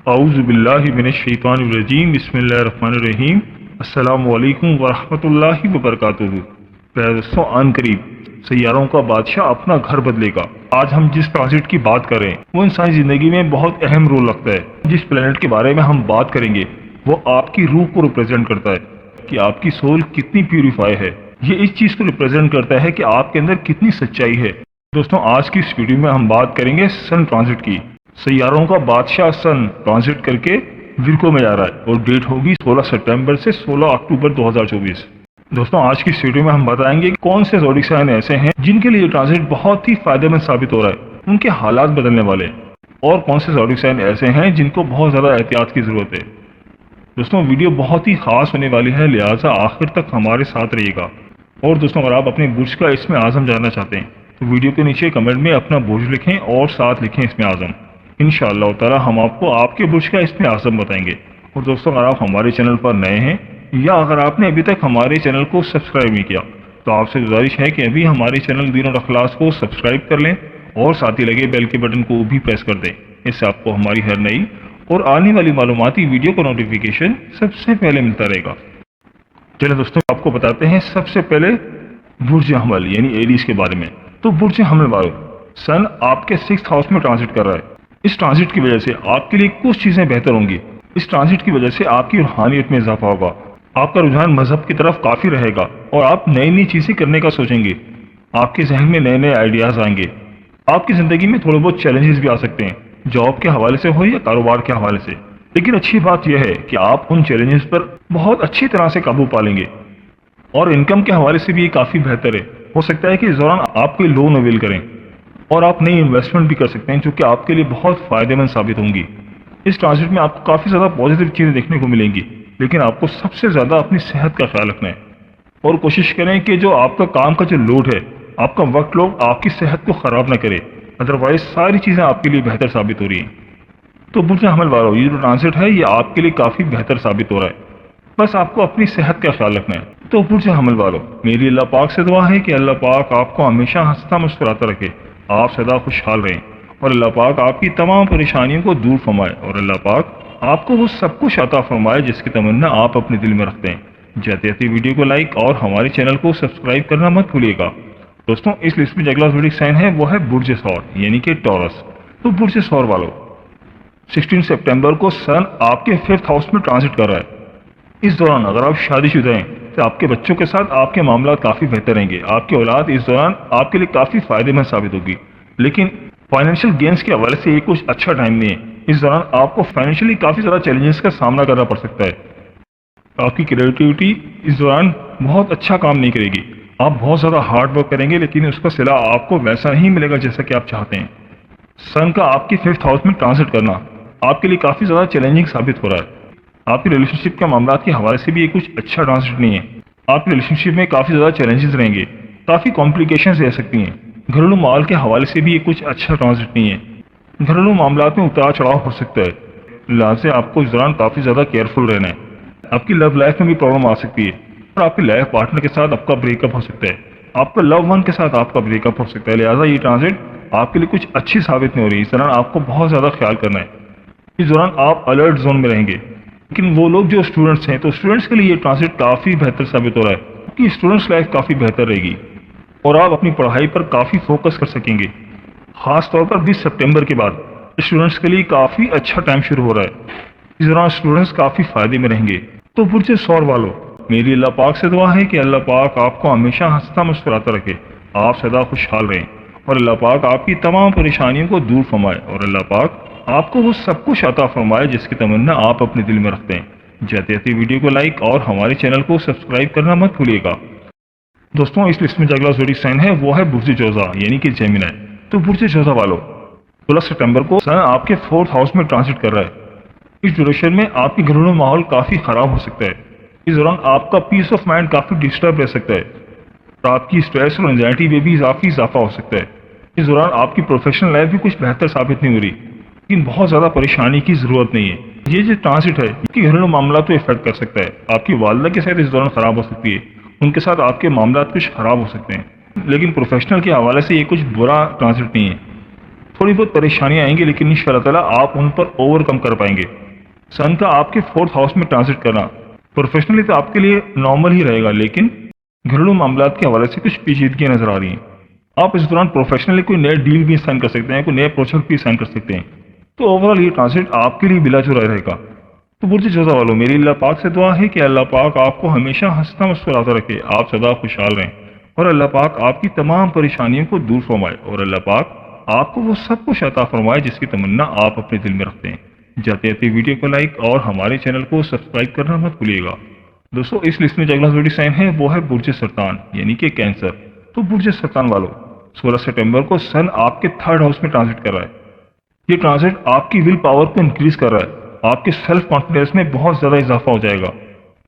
اعوذ باللہ من الشیطان الرجیم بسم اللہ الرحمن الرحیم السلام علیکم ورحمۃ اللہ وبرکاتہ۔ پیارے دوستوں، آن قریب سیاروں کا بادشاہ اپنا گھر بدلے گا۔ آج ہم جس ٹرانزٹ کی بات کر رہے ہیں وہ انسانی زندگی میں بہت اہم رول رکھتا ہے۔ جس پلینٹ کے بارے میں ہم بات کریں گے وہ آپ کی روح کو ریپرزینٹ کرتا ہے کہ آپ کی سول کتنی پیوریفائی ہے۔ یہ اس چیز کو ریپرزینٹ کرتا ہے کہ آپ کے اندر کتنی سچائی ہے۔ دوستوں، آج کی اس ویڈیو میں ہم بات کریں گے سن ٹرانزٹ کی۔ سیاروں کا بادشاہ سن ٹرانزٹ کر کے ورگو میں جا رہا ہے اور ڈیٹ ہوگی 16 ستمبر سے 16 اکتوبر 2024۔ دوستوں، آج کی اس ویڈیو میں ہم بتائیں گے کہ کون سے زوڈک سائن ایسے ہیں جن کے لیے یہ ٹرانزٹ بہت ہی فائدہ مند ثابت ہو رہا ہے، ان کے حالات بدلنے والے، اور کون سے زوڈک سائن ایسے ہیں جن کو بہت زیادہ احتیاط کی ضرورت ہے۔ دوستوں، ویڈیو بہت ہی خاص ہونے والی ہے، لہٰذا آخر تک ہمارے ساتھ رہیے گا۔ اور دوستوں، اگر آپ اپنے برج کا اسم اعظم جاننا چاہتے ہیں تو ویڈیو کے نیچے کمنٹ میں اپنا برج لکھیں اور ساتھ لکھیں اسم اعظم۔ انشاءاللہ تعالی ہم آپ کو آپ کے برج کا اسم اعظم بتائیں گے۔ اور دوستوں، اگر آپ ہمارے چینل پر نئے ہیں یا اگر آپ نے ابھی تک ہمارے چینل کو سبسکرائب نہیں کیا تو آپ سے گزارش ہے کہ ابھی ہمارے چینل دین اور اخلاص کو سبسکرائب کر لیں اور ساتھ ہی لگے بیل کے بٹن کو بھی پریس کر دیں۔ اس سے آپ کو ہماری ہر نئی اور آنے والی معلوماتی ویڈیو کا نوٹیفیکیشن سب سے پہلے ملتا رہے گا۔ چلیں دوستوں، آپ کو بتاتے ہیں سب سے پہلے برج حمل یعنی ایریز کے بارے میں۔ تو برج حمل والوں، سن آپ کے 6th ہاؤس میں ٹرانزٹ کر رہا ہے۔ اس ٹرانزٹ کی وجہ سے آپ کے لیے کچھ چیزیں بہتر ہوں گی۔ اس ٹرانزٹ کی وجہ سے آپ کی روحانیت میں اضافہ ہوگا، آپ کا رجحان مذہب کی طرف کافی رہے گا اور آپ نئی نئی چیزیں کرنے کا سوچیں گے۔ آپ کے ذہن میں نئے نئے آئیڈیاز آئیں گے۔ آپ کی زندگی میں تھوڑے بہت چیلنجز بھی آ سکتے ہیں، جاب کے حوالے سے ہو یا کاروبار کے حوالے سے، لیکن اچھی بات یہ ہے کہ آپ ان چیلنجز پر بہت اچھی طرح سے قابو پا لیں گے۔ اور انکم کے حوالے سے بھی یہ کافی بہتر ہے۔ ہو سکتا ہے کہ اس دوران آپ کوئی لون اویل کریں اور آپ نئی انویسٹمنٹ بھی کر سکتے ہیں جو کہ آپ کے لیے بہت فائدہ مند ثابت ہوں گی۔ اس ٹرانزٹ میں آپ کو کافی زیادہ پازیٹیو چیزیں دیکھنے کو ملیں گی، لیکن آپ کو سب سے زیادہ اپنی صحت کا خیال رکھنا ہے اور کوشش کریں کہ جو آپ کا کام کا جو لوڈ ہے، آپ کا ورک لوڈ آپ کی صحت کو خراب نہ کرے، ادروائز ساری چیزیں آپ کے لیے بہتر ثابت ہو رہی ہیں۔ تو برج حمل والوں، یہ جو ٹرانزٹ ہے یہ آپ کے لیے کافی بہتر ثابت ہو رہا ہے، بس آپ کو اپنی صحت کا خیال رکھنا ہے۔ تو برج حمل والوں، میری اللہ پاک سے دعا ہے کہ اللہ پاک آپ کو ہمیشہ ہنستا مسکراتا رکھے، آپ سدا خوشحال رہیں، اور اللہ پاک آپ کی تمام پریشانیوں کو دور فرمائے، اور اللہ پاک آپ کو وہ سب کچھ عطا فرمائے جس کی تمنا آپ اپنے دل میں رکھتے ہیں۔ جاتے جاتے ویڈیو کو لائک اور ہمارے چینل کو سبسکرائب کرنا مت بھولیے گا۔ دوستوں، اس لسٹ میں جو اگلا زوڈک سائن ہے وہ ہے برج ثور یعنی کہ ٹورس۔ تو برج ثور والوں، 16 سپٹمبر کو سن آپ کے 5th ہاؤس میں ٹرانزٹ کر رہا ہے۔ اس دوران اگر آپ شادی شدہ ہیں تو آپ کے بچوں کے ساتھ آپ کے معاملات کافی بہتر رہیں گے۔ آپ کی اولاد اس دوران آپ کے لیے کافی فائدہ مند ثابت ہوگی، لیکن فائنینشیل گینز کے حوالے سے یہ کچھ اچھا ٹائم نہیں ہے۔ اس دوران آپ کو فائنینشلی کافی زیادہ چیلنجز کا سامنا کرنا پڑ سکتا ہے۔ آپ کی کریٹیوٹی اس دوران بہت اچھا کام نہیں کرے گی، آپ بہت زیادہ ہارڈ ورک کریں گے لیکن اس کا صلہ آپ کو ویسا نہیں ملے گا جیسا کہ آپ چاہتے ہیں۔ سن کا آپ کی 5th ہاؤس میں ٹرانزٹ کرنا آپ کے لیے کافی زیادہ چیلنجنگ ثابت ہو رہا ہے۔ آپ کی ریلیشن شپ کے معاملات کے حوالے سے بھی یہ کچھ اچھا ٹرانزٹ نہیں ہے۔ آپ کی ریلیشن شپ میں کافی زیادہ چیلنجز رہیں گے، کافی کمپلیکیشنز رہ سکتی ہیں۔ گھریلو مال کے حوالے سے بھی یہ کچھ اچھا ٹرانزٹ نہیں ہے۔ گھریلو معاملات میں اتار چڑھاؤ ہو سکتا ہے، لہٰذا آپ کو اس دوران کافی زیادہ کیئرفل رہنا ہے۔ آپ کی لو لائف میں بھی پرابلم آ سکتی ہے اور آپ کے لائف پارٹنر کے ساتھ آپ کا بریک اپ ہو سکتا ہے، آپ کا لو ون کے ساتھ آپ کا بریک اپ ہو سکتا ہے، لہٰذا یہ ٹرانزٹ آپ کے لیے کچھ اچھی ثابت نہیں ہو رہی۔ اس دوران آپ کو بہت زیادہ خیال کرنا ہے۔ اس دوران آپ الرٹ زون میں رہیں گے، لیکن وہ لوگ جو اسٹوڈنٹس ہیں تو اسٹوڈنٹس کے لیے یہ ٹرانزٹ کافی بہتر ثابت ہو رہا ہے کیونکہ اسٹوڈنٹس لائف کافی بہتر رہے گی اور آپ اپنی پڑھائی پر کافی فوکس کر سکیں گے۔ خاص طور پر 20 سپٹمبر کے بعد اسٹوڈنٹس کے لیے کافی اچھا ٹائم شروع ہو رہا ہے۔ اس دوران اسٹوڈنٹس کافی فائدے میں رہیں گے۔ تو برج ثور والوں، میری اللہ پاک سے دعا ہے کہ اللہ پاک آپ کو ہمیشہ ہنستا مسکراتا رکھے، آپ سدا خوشحال رہیں، اور اللہ پاک آپ کی تمام پریشانیوں کو دور فرمائے، اور اللہ پاک آپ کو وہ سب کچھ عطا فرمائے جس کی تمنا آپ اپنے دل میں رکھتے ہیں۔ جاتے جاتے ویڈیو کو لائک اور ہمارے چینل کو سبسکرائب کرنا مت بھولیے گا۔ دوستوں، اس لسٹ میں جو اگلا زوڈک سائن ہے وہ ہے برج جوزا یعنی کہ جیمنائی۔ تو برج جوزا والوں، 16 ستمبر کو سن آپ کے 4th ہاؤس میں ٹرانزٹ کر رہا ہے۔ اس ڈیوریشن میں آپ کی گھریلو ماحول کافی خراب ہو سکتا ہے۔ اس دوران آپ کا پیس آف مائنڈ کافی ڈسٹرب رہ سکتا ہے اور آپ کی اسٹریس اور انزائٹی میں بھی اضافہ ہو سکتا ہے۔ اس دوران آپ کی پروفیشنل لائف بھی کچھ بہتر ثابت نہیں ہو رہی، لیکن بہت زیادہ پریشانی کی ضرورت نہیں ہے۔ یہ جو ٹرانزٹ ہے یہ کہ گھریلو معاملات کو افیکٹ کر سکتا ہے۔ آپ کی والدہ کے ساتھ اس دوران خراب ہو سکتی ہے، ان کے ساتھ آپ کے معاملات کچھ خراب ہو سکتے ہیں، لیکن پروفیشنل کے حوالے سے یہ کچھ برا ٹرانزٹ نہیں ہے۔ थोड़ी बहुत परेशानियां आएंगी लेकिन इंशाअल्लाह ताला आप उन पर ओवरकम कर पाएंगे। सन का आपके 4th हाउस में ट्रांजिट करना प्रोफेशनली तो आपके लिए नॉर्मल ही रहेगा, लेकिन घरेलू मामलात के हवाले से कुछ पेचीदगियां नजर आ रही हैं। आप इस दौरान प्रोफेशनली कोई नए डील भी साइन कर सकते हैं, कोई नए प्रोजेक्ट भी साइन कर सकते हैं। तो ओवरऑल ये ट्रांजिट आपके लिए बिलाजुरा रहेगा। तो बुर्ज जोधा वालों, मेरी अल्लाह पाक से दुआ है कि अल्लाह पाक आपको हमेशा हंसता मुस्कुराता रखे, आप सदा खुशहाल रहें और अल्लाह पाक आपकी तमाम परेशानियों को दूर फरमाए और अल्लाह पाक आपको वो सब कुछ अता फरमाए जिसकी तमन्ना आप अपने दिल में रखते हैं। जाते जाते वीडियो को लाइक और हमारे चैनल को सब्सक्राइब करना मत भूलिएगा। दोस्तों, इस लिस्ट में जो अगला ज़ोडिक साइन है वो है बुर्ज सरतान यानी कि कैंसर। तो बुर्ज सरतान वालों, 16 सितंबर को सन आपके 3rd हाउस में ट्रांजिट कर रहा है। ये ट्रांजिट आपकी विल पावर को इंक्रीज कर रहा है, आपके सेल्फ कॉन्फिडेंस में बहुत ज्यादा इजाफा हो जाएगा।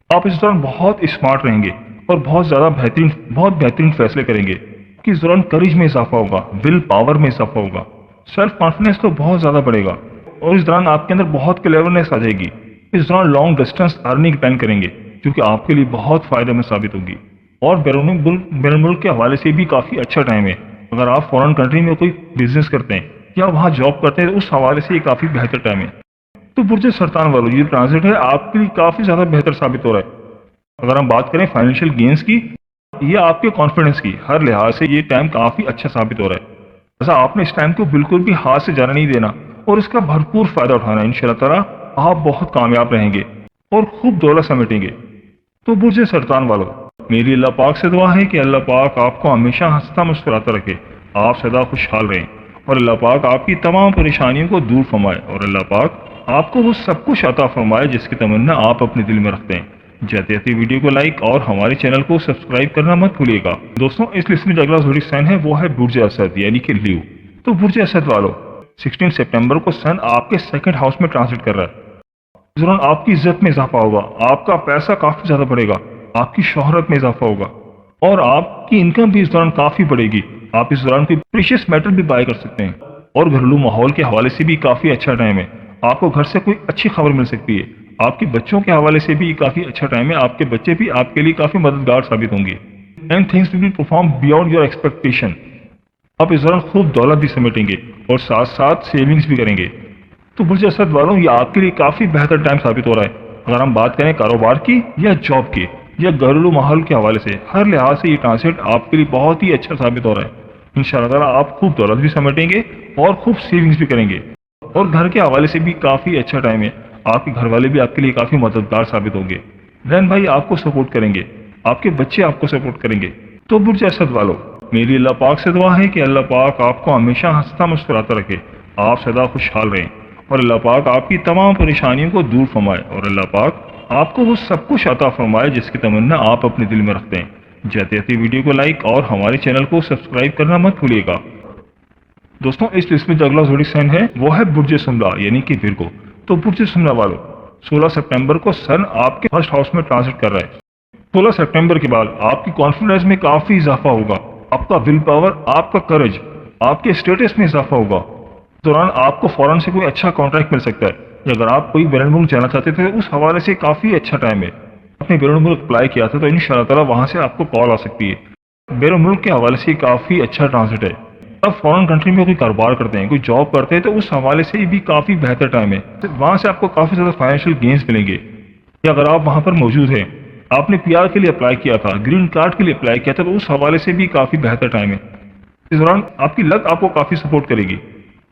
आप इस दौरान बहुत स्मार्ट रहेंगे और बहुत बेहतरीन फैसले करेंगे कि इस दौरान करेज में इजाफा होगा, विल पावर में इजाफा होगा, सेल्फ कॉन्फिडेंस तो बहुत ज्यादा बढ़ेगा और इस दौरान आपके अंदर बहुत क्लेवरनेस आ जाएगी। इस दौरान लॉन्ग डिस्टेंस अर्निंग प्लान करेंगे जो कि आपके लिए बहुत फायदेमंद साबित होगी और बैरून मुल्क के हवाले से भी काफी अच्छा टाइम है। अगर आप फॉरेन कंट्री में कोई बिजनेस करते हैं या वहां जॉब करते हैं तो उस हवाले से ये काफी बेहतर टाइम है। तो बुर्ज सरतान वालों, ये ट्रांजिट है आपके लिए काफी ज्यादा बेहतर साबित हो रहा है। अगर हम बात करें फाइनेंशियल गेन्स की या आपके कॉन्फिडेंस की, हर लिहाज से ये टाइम काफी अच्छा साबित हो रहा है। ऐसा आपने इस टाइम को बिल्कुल भी हाथ से जाने नहीं देना और इसका भरपूर फायदा उठाना। इंशाल्लाह ताला आप बहुत कामयाब रहेंगे और खूब दौलत समेटेंगे। तो बुर्ज सरतान वालों, मेरी अल्लाह पाक से दुआ है कि अल्लाह पाक आपको हमेशा हंसता मुस्कुराता रखे, आप सदा खुशहाल रहें और अल्लाह पाक आपकी तमाम परेशानियों को दूर फरमाए और अल्लाह पाक आपको वो सब कुछ अता फरमाए जिसकी तमन्ना आप अपने दिल में रखते हैं। जाते जाते वीडियो को लाइक और हमारे चैनल को सब्सक्राइब करना मत भूलिएगा। दोस्तों, इस लिस्ट में जो अगला ज़ोडिक साइन है वो है बुर्ज असद यानी कि लीव। तो बुर्ज असद वालों, 16 सितंबर को सन आपके 2nd हाउस में ट्रांजिट कर रहा है। इस दौरान आपकी इज्जत में इजाफा होगा, आपका पैसा काफी ज्यादा बढ़ेगा, आपकी शोहरत में इजाफा होगा और आपकी इनकम भी इस दौरान काफी बढ़ेगी। आप इस दौरान कोई प्रीशियस मेटल भी बाय कर सकते हैं और घरेलू माहौल के हवाले से भी काफी अच्छा टाइम है। आपको घर से कोई अच्छी खबर मिल सकती है। आपके बच्चों के हवाले से भी काफी अच्छा टाइम है, आपके बच्चे भी आपके लिए काफी मददगार साबित होंगे and things will perform beyond your expectation. आप इस दौरान खूब दौलत भी समेटेंगे और साथ साथ सेविंग्स भी करेंगे। तो बुर्ज असद वालों, ये आपके लिए काफी बेहतर टाइम साबित हो रहा है। अगर हम बात करें कारोबार की या जॉब की या घरेलू माहौल के हवाले से, हर लिहाज से ये ट्रांजिट आपके लिए बहुत ही अच्छा साबित हो रहा है। इंशाअल्लाह ताला आप खूब दौलत भी समेटेंगे और खूब सेविंग्स भी करेंगे और घर के हवाले से भी काफी अच्छा टाइम है। आपके घर वाले भी आपके लिए काफी मददगार साबित होंगे, बहन भाई आपको सपोर्ट करेंगे, आपके बच्चे आपको सपोर्ट करेंगे। तो बुर्ज असद वालों, मेरी अल्लाह पाक से दुआ है कि अल्लाह पाक आपको हमेशा हंसता मुस्कुराता रखे, आप सदा खुशहाल रहें और अल्लाह पाक आपकी तमाम परेशानियों को दूर फरमाए और अल्लाह पाक आपको वो सब कुछ अता फरमाए जिसकी तमन्ना आप अपने दिल में रखते हैं। जाते जाते वीडियो को लाइक और हमारे चैनल को सब्सक्राइब करना मत भूलिएगा। दोस्तों, इस लिस्ट में जो अगला ज़ोडिक साइन है वो है बुर्ज सुमला यानी कि विर्गो। तो बुर्ज सुमला वालों, 16 सितंबर को सन आपके 1st हाउस में ट्रांजिट कर रहा है। 16 सितंबर के बाद आपकी कॉन्फिडेंस में काफी इजाफा होगा, आपका विल पावर, आपका करेज, आपके स्टेटस में इजाफा होगा। इस दौरान आपको फौरन से कोई अच्छा कॉन्ट्रैक्ट मिल सकता है या अगर आप कोई बैरून मुल्क जाना चाहते थे उस हवाले से काफी अच्छा टाइम है। अपने बैरून मुल्क अप्लाई किया था तो इंशाअल्लाह ताला वहां से आपको कॉल आ सकती है। बैरून मुल्क के हवाले से काफी अच्छा ट्रांजिट है। अब फॉरेन कंट्री में कोई कारोबार करते हैं, कोई जॉब करते हैं तो उस हवाले से भी काफी बेहतर टाइम है। वहां से आपको काफी ज्यादा फाइनेंशियल गेन्स मिलेंगे या अगर आप वहां पर मौजूद हैं, आपने पीआर के लिए अप्लाई किया था, ग्रीन कार्ड के लिए अप्लाई किया था तो उस हवाले से भी काफी बेहतर टाइम है। इस दौरान आपकी लक आपको काफी सपोर्ट करेगी।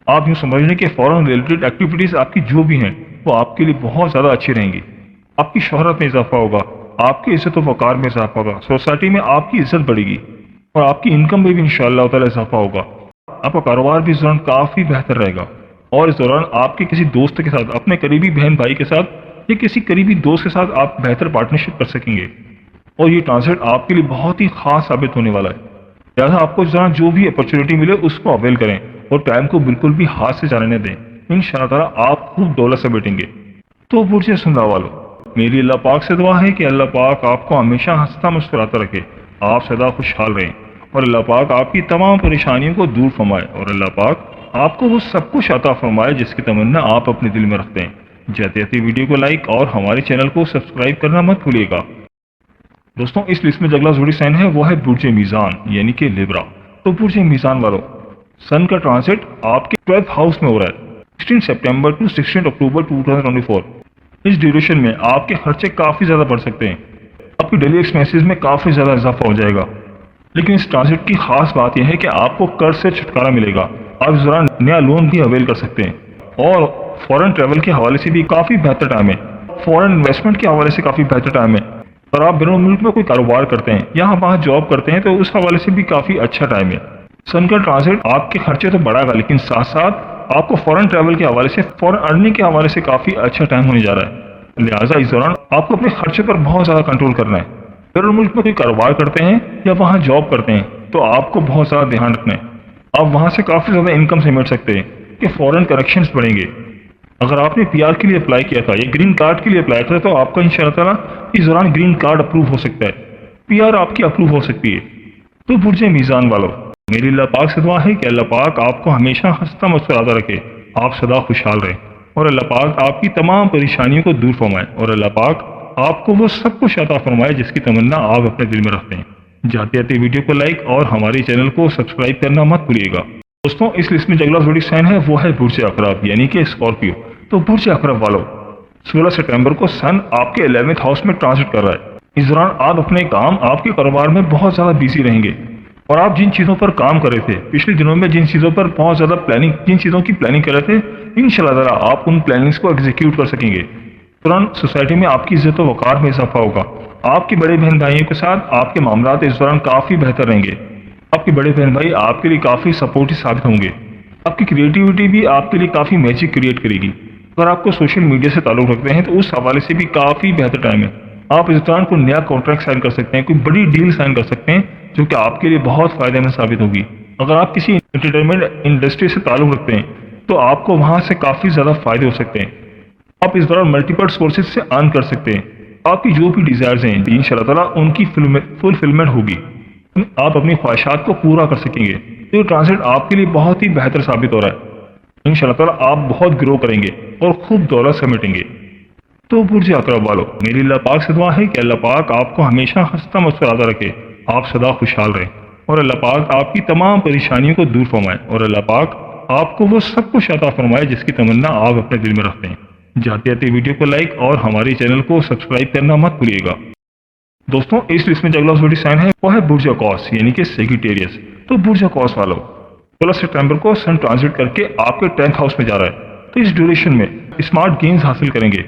आप यूँ समझ लें कि फॉरेन रिलेटेड एक्टिविटीज आपकी जो भी हैं वो आपके लिए बहुत ज्यादा अच्छी रहेंगी। आपकी शोहरत में इजाफा होगा, आपकी इज्जत व वकार में इजाफा होगा, सोसाइटी में आपकी इज्जत बढ़ेगी और आपकी इनकम में भी इंशाअल्लाह ताला इजाफा होगा। आपका कारोबार भी इस दौरान काफी बेहतर रहेगा और इस दौरान आपके किसी दोस्त के साथ, अपने करीबी बहन भाई के साथ या किसी करीबी दोस्त के साथ आप बेहतर पार्टनरशिप कर सकेंगे और ये ट्रांजिट आपके लिए बहुत ही खास साबित होने वाला है। लिहाजा आपको इस दौरान जो भी अपॉर्चुनिटी मिले उसको अवेल करें और टाइम को बिल्कुल भी हाथ से जाने न दें। इंशाअल्लाह ताला आप खूब दौलत समेटेंगे। तो बुर्ज सुमला वालों, मेरी अल्लाह पाक से दुआ है कि अल्लाह पाक आपको हमेशा हंसता मुस्कुराता रखे, आप सदा खुशहाल रहें और अल्लाह पाक आपकी तमाम परेशानियों को दूर फरमाए और अल्लाह पाक आपको वो सब कुछ अता फरमाए जिसकी तमन्ना आप अपने दिल में रखते हैं। जाते जाते वीडियो को लाइक और हमारे चैनल को सब्सक्राइब करना मत भूलिएगा। दोस्तों, इस लिस्ट में जो अगला ज़ोडिक साइन है वो है बुर्ज मीज़ान यानी कि लिब्रा। तो बुर्ज मीज़ान वालों, सन का ट्रांसिट आपके 12th हाउस में हो रहा है 16 सितंबर टू 16 अक्टूबर 2024। इस ड्यूरेशन में आपके खर्चे काफ़ी ज़्यादा बढ़ सकते हैं, आपकी डेली एक्सपेंसेस में काफ़ी ज़्यादा इजाफा हो जाएगा। लेकिन इस ट्रांसिट की खास बात यह है कि आपको कर्ज से छुटकारा मिलेगा। आप इस दौरान नया लोन भी अवेल कर सकते हैं और फॉरेन ट्रैवल के हवाले से भी काफ़ी बेहतर टाइम है, फॉरेन इन्वेस्टमेंट के हवाले से काफ़ी बेहतर टाइम है। और आप बैरून मुल्क में कोई कारोबार करते हैं, यहाँ वहाँ जॉब करते हैं, तो उस हवाले से भी काफ़ी अच्छा टाइम है। सन का ट्रांसिट आपके खर्चे तो बढ़ाएगा, लेकिन साथ साथ आपको फॉरेन ट्रैवल के हवाले से, फॉरेन अर्निंग के हवाले से काफ़ी अच्छा टाइम होने जा रहा है। लिहाजा इस दौरान आपको अपने खर्चे पर बहुत ज़्यादा कंट्रोल करना है। बैरून मुल्क में कोई कारोबार करते हैं या वहाँ जॉब करते हैं, तो आपको बहुत ज़्यादा ध्यान रखना है। आप वहाँ से काफ़ी ज़्यादा इनकम समेट सकते हैं कि फॉरेन कनेक्शंस बढ़ेंगे। अगर आपने पीआर के लिए अप्लाई किया था या ग्रीन कार्ड के लिए अप्लाई किया था, तो आपका इंशाअल्लाह ताला इस दौरान ग्रीन कार्ड अप्रूव हो सकता है, पीआर आपकी अप्रूव हो सकती है। तो बुर्ज मीज़ान वालों, मेरी अल्लाह पाक से दुआ है कि अल्लाह पाक आपको हमेशा हंसता मुस्कुराता रखे, आप सदा खुशहाल रहें और अल्लाह पाक आपकी तमाम परेशानियों को दूर फरमाए और अल्लाह पाक आपको वो सब कुछ अता फरमाए जिसकी तमन्ना आप अपने दिल में रखते हैं। जाते जाते वीडियो को लाइक और हमारे चैनल को सब्सक्राइब करना मत भूलिएगा। दोस्तों, इस लिस्ट में जो अगला ज़ोडिक साइन है वो है बुर्ज अकरब यानी कि स्कॉर्पियो। तो बुर्ज अकरब वालों, 16 सितंबर को सन आपके 11th हाउस में ट्रांसिट कर रहा है। इस दौरान आप अपने काम, आपके कारोबार में बहुत ज़्यादा बिजी रहेंगे और आप जिन चीज़ों पर काम कर रहे थे पिछले दिनों में, जिन चीज़ों पर बहुत ज़्यादा जिन चीज़ों की प्लानिंग कर रहे थे, इंशाअल्लाह ताला आप उन प्लानिंग्स को एग्जीक्यूट कर सकेंगे। तुरंत सोसाइटी में आपकी इज्जत व वक़ार में इजाफा होगा। आपके बड़े बहन भाइयों के साथ आपके मामलात इस दौरान काफ़ी बेहतर रहेंगे। आपके बड़े बहन भाई आपके लिए काफ़ी सपोर्टिव साबित होंगे। आपकी क्रिएटिविटी भी आपके लिए काफ़ी मैजिक क्रिएट करेगी। अगर आपको सोशल मीडिया से ताल्लुक़ रखते हैं तो उस हवाले से भी काफ़ी बेहतर टाइम है। आप इस दौरान कोई नया कॉन्ट्रैक्ट साइन कर सकते हैं, कोई बड़ी डील साइन कर सकते हैं जो कि आपके लिए बहुत फ़ायदेमंद साबित होगी। अगर आप किसी एंटरटेनमेंट इंडस्ट्री से ताल्लुक़ रखते हैं तो आपको वहाँ से काफ़ी ज़्यादा फ़ायदे हो सकते हैं। आप इस दौरान मल्टीपल सोर्सेज से अर्न कर सकते हैं। आपकी जो भी डिज़ायर्स हैं इंशाअल्लाह ताला उनकी फुलफिलमेंट होगी, आप अपनी ख्वाहिशात को पूरा कर सकेंगे। तो ये ट्रांसिट आपके लिए बहुत ही बेहतर साबित हो रहा है। इंशाअल्लाह ताला आप बहुत ग्रो करेंगे और खूब दौलत समेटेंगे। तो बुर्ज अकरब वालों, मेरी अल्लाह पाक से दुआ है कि अल्लाह पाक आपको हमेशा हंसता मुस्कुराता रखे, आप सदा खुशहाल रहें और अल्लाह पाक आपकी तमाम परेशानियों को दूर फरमाए और अल्लाह पाक आपको वो सब कुछ अता फरमाए जिसकी तमन्ना आप अपने दिल में रखते हैं। जाते जाते वीडियो को लाइक और हमारे चैनल को सब्सक्राइब करना मत भूलिएगा। दोस्तों, इस लिस्ट में जो अगला ज़ोडिक साइन है वो है बुर्ज अकौस यानी कि सेजिटेरियस। तो बुर्ज अकौस वालों, 16 सितंबर को सन ट्रांसिट करके आपके 10th हाउस में जा रहा है। तो इस ड्यूरेशन में स्मार्ट गेन्स हासिल करेंगे।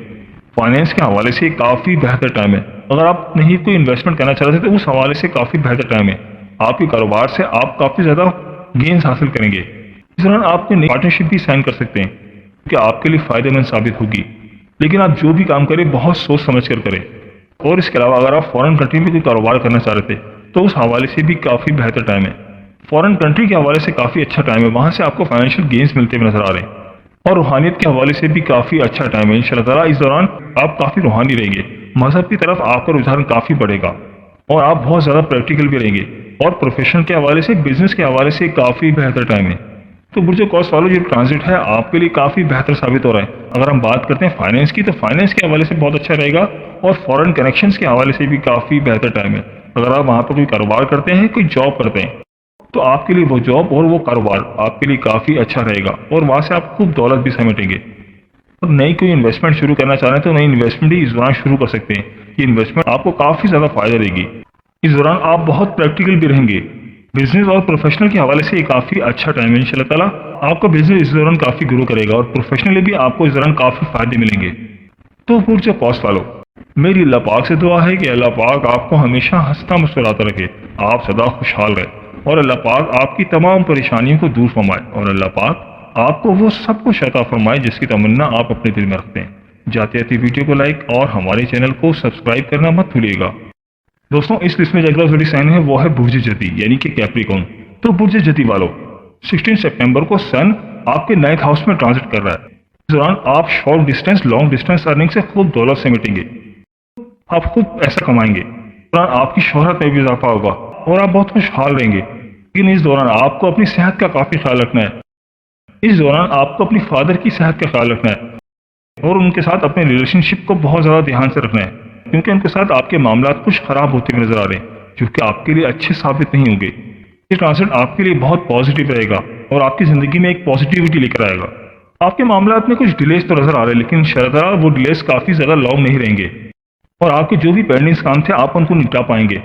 फाइनेंस के हवाले से काफ़ी बेहतर टाइम है। अगर आप नहीं कोई इन्वेस्टमेंट करना चाह रहे थे तो उस हवाले से काफ़ी बेहतर टाइम है। आपके कारोबार से आप काफ़ी ज़्यादा गेन्स हासिल करेंगे। इस दौरान आप कोई नई पार्टनरशिप भी साइन कर सकते हैं कि आपके लिए फ़ायदेमंद साबित होगी। लेकिन आप जो भी काम करें बहुत सोच समझ कर करें। और इसके अलावा अगर आप फॉरेन कंट्री में कोई कारोबार करना चाह रहे थे तो उस हवाले से भी काफ़ी बेहतर टाइम है। फॉरेन कंट्री के हवाले से काफ़ी अच्छा टाइम है, वहाँ से आपको फाइनेंशियल गेन्स मिलते हुए नजर आ रहे हैं। और रूहानियत के हवाले से भी काफ़ी अच्छा टाइम है। इंशाअल्लाह ताला इस दौरान आप काफ़ी रूहानी रहेंगे, मजहब की तरफ आपका रुझान काफ़ी बढ़ेगा और आप बहुत ज़्यादा प्रैक्टिकल भी रहेंगे। और प्रोफेशन के हवाले से, बिजनेस के हवाले से काफ़ी बेहतर टाइम है। तो बुर्ज अकौस वालों, ये ट्रांसिट है आपके लिए काफ़ी बेहतर साबित हो रहा है। अगर हम बात करते हैं फाइनेंस की, तो फाइनेंस के हवाले से बहुत अच्छा रहेगा और फॉरेन कनेक्शंस के हवाले से भी काफ़ी बेहतर टाइम है। अगर आप वहाँ पर कोई कारोबार करते हैं, कोई जॉब करते हैं, तो आपके लिए वो जॉब और वो कारोबार आपके लिए काफ़ी अच्छा रहेगा और वहाँ से आप खूब दौलत भी समेटेंगे। और नई कोई इन्वेस्टमेंट शुरू करना चाह रहे हैं तो नई इन्वेस्टमेंट ही इस दौरान शुरू कर सकते हैं। ये इन्वेस्टमेंट आपको काफ़ी ज़्यादा फायदा देगी। इस दौरान आप बहुत प्रैक्टिकल भी रहेंगे। बिजनेस और प्रोफेशनल के हवाले से ये काफ़ी अच्छा टाइम है। इंशाअल्लाह ताला आपका बिजनेस इस दौरान काफ़ी ग्रो करेगा और प्रोफेशनली भी आपको इस दौरान काफ़ी फायदे मिलेंगे। तो बुर्ज अकौस वालों, मेरी अल्लाह पाक से दुआ है कि अल्लाह पाक आपको हमेशा हंसता मुस्कुराता रखे, आप सदा खुशहाल रहे और अल्लाह पाक आपकी तमाम परेशानियों को दूर फरमाए और अल्लाह पाक आपको वो सब कुछ अता फरमाए जिसकी तमन्ना आप अपने दिल में रखते हैं। जाते जाते वीडियो को लाइक और हमारे चैनल को सब्सक्राइब करना मत भूलिएगा। दोस्तों, इस लिस्ट में जो अगला ज़ोडिक साइन है वो है बुर्ज जदी यानी कि कैप्रिकॉर्न। तो बुर्ज जदी वालों, 16 सितंबर को सन आपके 9th हाउस में ट्रांसिट कर रहा है। इस दौरान आप short distance, long distance earning से खूब दौलत समेटेंगे, आप खूब पैसा कमाएंगे। इस दौरान आपकी शोहरत में भी इजाफा होगा और आप बहुत खुशहाल रहेंगे। लेकिन इस दौरान आपको अपनी सेहत का काफ़ी ख्याल रखना है। इस दौरान आपको अपनी फादर की सेहत का ख्याल रखना है और उनके साथ अपने रिलेशनशिप को बहुत ज़्यादा ध्यान से रखना है, क्योंकि उनके साथ आपके मामला कुछ खराब होते हुए नजर आ रहे हैं जो कि आपके लिए अच्छे साबित नहीं होंगे। ये ट्रांसिट आपके लिए बहुत पॉजिटिव रहेगा اور آپ کی زندگی میں ایک پازیٹیوٹی لے کر آئے گا۔ آپ کے معاملات میں کچھ ڈیلیز تو نظر آ رہے ہیں، لیکن انشاءاللہ تعالیٰ وہ ڈیلیز کافی زیادہ لانگ نہیں رہیں گے اور آپ کے جو بھی پینڈنگ کام تھے آپ ان کو نپٹا پائیں گے۔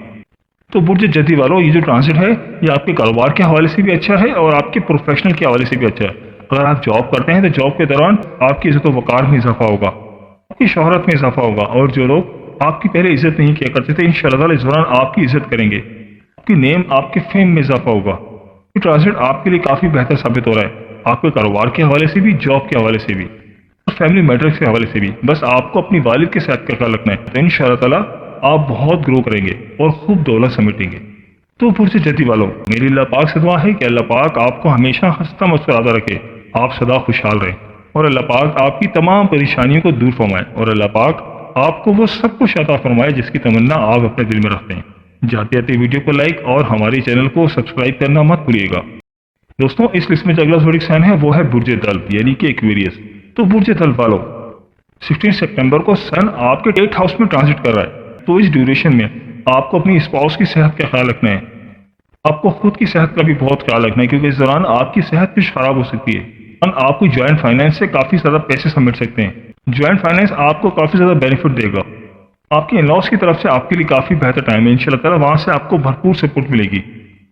تو برج جدی والوں، یہ جو ٹرانزٹ ہے یہ آپ کے کاروبار کے حوالے سے بھی اچھا ہے اور آپ کے پروفیشنل کے حوالے سے بھی اچھا ہے۔ اگر آپ جاب کرتے ہیں تو جاب کے دوران آپ کی عزت و وقار میں اضافہ ہوگا، آپ کی شہرت میں اضافہ ہوگا، اور جو لوگ آپ کی پہلے عزت نہیں کیا کرتے تھے انشاءاللہ تعالیٰ اس دوران آپ کی عزت کریں گے، آپ کی نیم، آپ کے فیم میں اضافہ ہوگا۔ یہ ٹرانزٹ آپ کے لیے کافی بہتر ثابت ہو رہا ہے، آپ کے کاروبار کے حوالے سے بھی، جاب کے حوالے سے بھی، اور فیملی میٹرز کے حوالے سے بھی۔ بس آپ کو اپنی والد کے صحت کا خیال رکھنا ہے، تو انشاءاللہ تعالیٰ آپ بہت گرو کریں گے اور خوب دولت سمیٹیں گے۔ تو برج جدی والوں، میری اللہ پاک سے دعا ہے کہ اللہ پاک آپ کو ہمیشہ ہنستا مسکراتا رکھے، آپ سدا خوشحال رہیں، اور اللہ پاک آپ کی تمام پریشانیوں کو دور فرمائے، اور اللہ پاک آپ کو وہ سب کچھ عطا فرمائے جس کی تمنا آپ اپنے دل میں رکھتے ہیں۔ جاتے جاتے ویڈیو کو لائک اور ہماری چینل کو سبسکرائب کرنا مت بھولیے گا۔ دوستوں، اس لسٹ میں جو اگلا زوڈک سائن ہے وہ ہے برج دلو یعنی کہ ایکویریس۔ تو برج دلو والوں، 16 سپٹمبر کو سن آپ کے 8th ہاؤس میں ٹرانزٹ کر رہا ہے، تو اس ڈیوریشن میں آپ کو اپنی اسپاؤس کی صحت کا خیال رکھنا ہے، آپ کو خود کی صحت کا بھی بہت خیال رکھنا ہے، کیونکہ اس دوران آپ کی صحت کچھ خراب ہو سکتی ہے۔ آپ کو جوائنٹ فائنینس سے کافی زیادہ پیسے سمیٹ سکتے ہیں، جوائنٹ فائنینس آپ کو کافی زیادہ بینیفٹ دے گا، آپ کے ان لاس کی طرف سے آپ کے لیے کافی بہتر ٹائم ہے، انشاءاللہ تعالیٰ وہاں سے آپ کو بھرپور سپورٹ ملے گی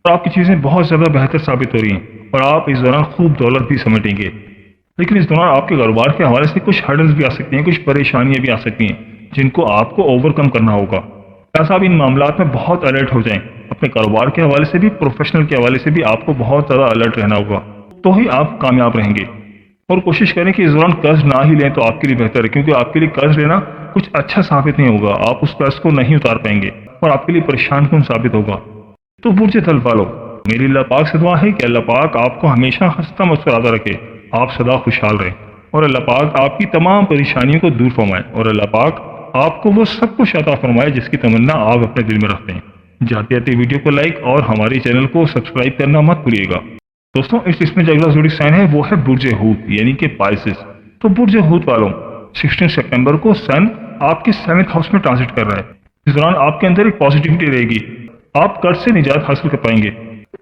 اور آپ کی چیزیں بہت زیادہ بہتر ثابت ہو رہی ہیں اور آپ اس دوران خوب دولت بھی سمیٹیں گے۔ لیکن اس دوران آپ کے کاروبار کے حوالے سے کچھ ہرڈلز بھی آ سکتی ہیں، کچھ پریشانیاں بھی آ سکتی ہیں جن کو آپ کو اوور کم کرنا ہوگا۔ لہٰذا آپ ان معاملات میں بہت الرٹ ہو جائیں، اپنے کاروبار کے حوالے سے بھی، پروفیشنل کے حوالے سے بھی آپ کو بہت زیادہ الرٹ رہنا ہوگا، تو ہی آپ کامیاب رہیں گے۔ اور کوشش کریں کہ اس دوران قرض نہ ہی لیں تو آپ کے لیے بہتر ہے، کیونکہ آپ کے لیے قرض لینا کچھ اچھا ثابت نہیں ہوگا، آپ اس قرض کو نہیں اتار پائیں گے اور آپ کے لیے پریشان کن ثابت ہوگا۔ تو برج دلو والوں، میری اللہ پاک سے دعا ہے کہ اللہ پاک آپ کو ہمیشہ ہنستا مسکراتا رکھے، آپ سدا خوشحال رہیں، اور اللہ پاک آپ کی تمام پریشانیوں کو دور فرمائے، اور اللہ پاک آپ کو وہ سب کچھ عطا فرمائے جس کی تمنا آپ اپنے دل میں رکھتے ہیں۔ جاتے جاتے ویڈیو کو لائک اور ہماری چینل کو سبسکرائب کرنا مت بھولیے گا۔ دوستوں، اس لسٹ میں جو اگلا زوڈک سائن ہے وہ ہے برج حوت یعنی کہ پائسس۔ تو برج حوت والوں، 16 سپٹمبر کو سن آپ کے 7th ہاؤس میں ٹرانزٹ کر رہا ہے، اس دوران آپ کے اندر ایک پازیٹیوٹی رہے گی، آپ قرض سے نجات حاصل کر پائیں گے۔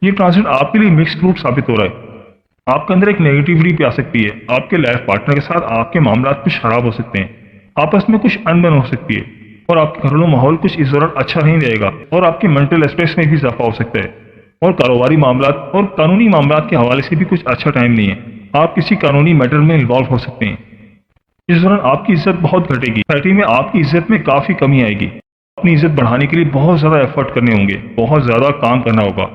یہ ٹرانزٹ آپ کے لیے مکس فروٹ ثابت ہو رہا ہے، آپ کے اندر ایک نیگیٹیوٹی بھی آ سکتی ہے، آپ کے لائف پارٹنر کے ساتھ آپ کے معاملات کچھ خراب ہو سکتے ہیں، آپس میں کچھ انبن ہو سکتی ہے، اور آپ کے گھریلو ماحول کچھ اس دوران اچھا نہیں رہے گا، اور آپ کے مینٹل اسٹریس میں بھی اضافہ ہو سکتا ہے، اور کاروباری معاملات اور قانونی معاملات کے حوالے سے بھی کچھ اچھا ٹائم نہیں ہے، آپ کسی قانونی میٹر میں انوالو ہو سکتے ہیں۔ اس دوران آپ کی عزت بہت گھٹے گی، سوسائٹی میں آپ کی عزت میں کافی کمی آئے گی، اپنی عزت بڑھانے کے لیے بہت زیادہ ایفرٹ کرنے ہوں گے، بہت زیادہ کام کرنا ہوگا۔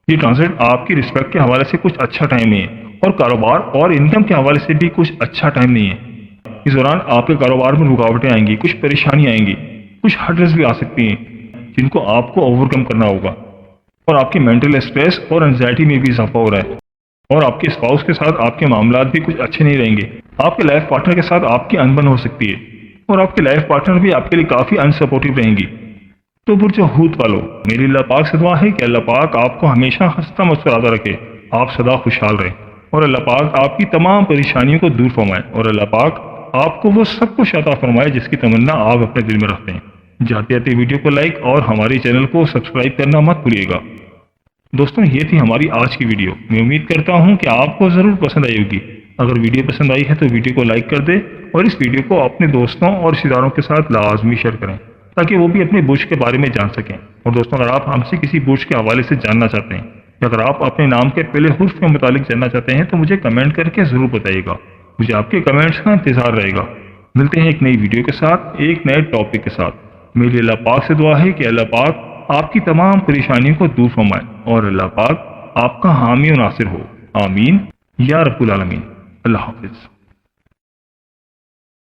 یہ ٹرانزٹ آپ کی رسپیکٹ کے حوالے سے کچھ اچھا ٹائم نہیں ہے، اور کاروبار اور انکم کے حوالے سے بھی کچھ اچھا ٹائم نہیں ہے۔ اس دوران آپ کے کاروبار میں رکاوٹیں آئیں گی، کچھ پریشانی آئیں گی، کچھ ہرڈلز بھی آ سکتی ہیں جن کو آپ کو اوور کم کرنا ہوگا، اور آپ کی مینٹل اسٹریس اور انزائٹی میں بھی اضافہ ہو رہا ہے، اور آپ کے اسپاؤس کے ساتھ آپ کے معاملات بھی کچھ اچھے نہیں رہیں گے، آپ کے لائف پارٹنر کے ساتھ آپ کی انبن ہو سکتی ہے، اور آپ کی لائف پارٹنر بھی آپ کے لیے کافی انسپورٹیو رہیں گی۔ تو برج حوت والوں، میری اللہ پاک سے دعا ہے کہ اللہ پاک آپ کو ہمیشہ ہنستا مسکراتا رکھے، آپ سدا خوشحال رہیں، اور اللہ پاک آپ کی تمام پریشانیوں کو دور فرمائے، اور اللہ پاک آپ کو وہ سب کچھ عطا فرمائے جس کی تمنا آپ اپنے دل میں رکھتے ہیں۔ جاتے جاتے ویڈیو کو لائک اور ہماری چینل کو سبسکرائب کرنا مت بھولیے گا۔ دوستوں، یہ تھی ہماری آج کی ویڈیو، میں امید کرتا ہوں کہ آپ کو ضرور پسند آئی ہوگی۔ اگر ویڈیو پسند آئی ہے تو ویڈیو کو لائک کر دیں اور اس ویڈیو کو اپنے دوستوں اور رشتہ داروں کے ساتھ لازمی شیئر کریں تاکہ وہ بھی اپنے برج کے بارے میں جان سکیں۔ اور دوستوں، اگر آپ ہم سے کسی برج کے حوالے سے جاننا چاہتے ہیں یا اگر آپ اپنے نام کے پہلے حرف کے متعلق جاننا چاہتے ہیں تو مجھے کمنٹ کر کے ضرور بتائیے گا، مجھے آپ کے کمنٹس کا انتظار رہے گا۔ ملتے ہیں ایک نئی ویڈیو کے ساتھ، ایک نئے ٹاپک کے ساتھ۔ میری اللہ پاک سے دعا ہے کہ اللہ پاک آپ کی تمام پریشانیوں کو دور فرمائے اور اللہ پاک آپ کا حامی و ناصر ہو، آمین یا رب العالمین۔ اللہ حافظ۔